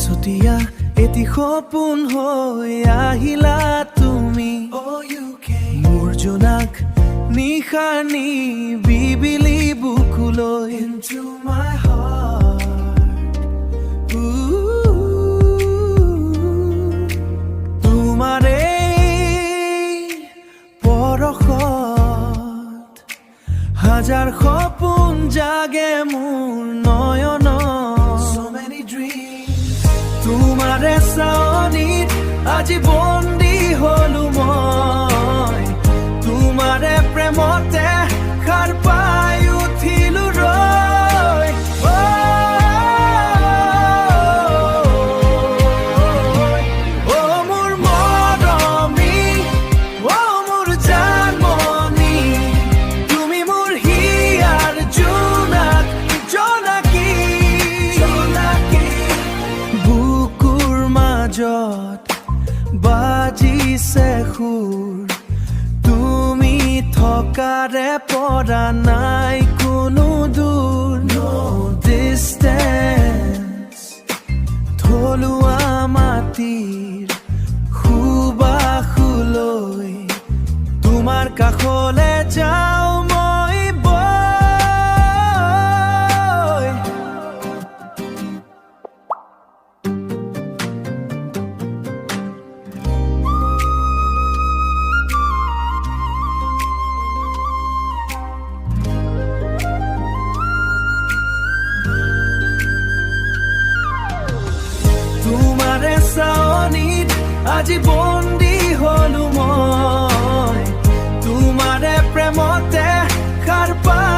পিছতীয়া এটি সপোন হৈ আহিলা তুমি মোৰ জোনাক নিশাৰ নিবিবিলি বুকুলৈ into my heart তোমাৰে পৰশত হাজাৰ সপোন জাগে মোৰ নয়ন so many dreams তোমাৰে চাৱনিত আজি বন্দী হলো মই তোমাৰে প্ৰেমতে খাৰ পাই উঠিলো ৰৈ অ মোৰ মৰমী অ মোৰ জানমণি তুমি মোৰ হিয়াৰ জোনাক জোনাকী বুকুৰ মাজত বাজিছে সুৰ তুমি থকাৰে পৰা নাই কোনো দূৰ no distance থলুৱা মাটিৰ সুবাসলৈ তোমাৰ কাষলে যাওঁ মই বৈ তোমাৰে চাৱনিত আজি বন্দী হলো মই তোমাৰে প্ৰেমতে খাৰ পাই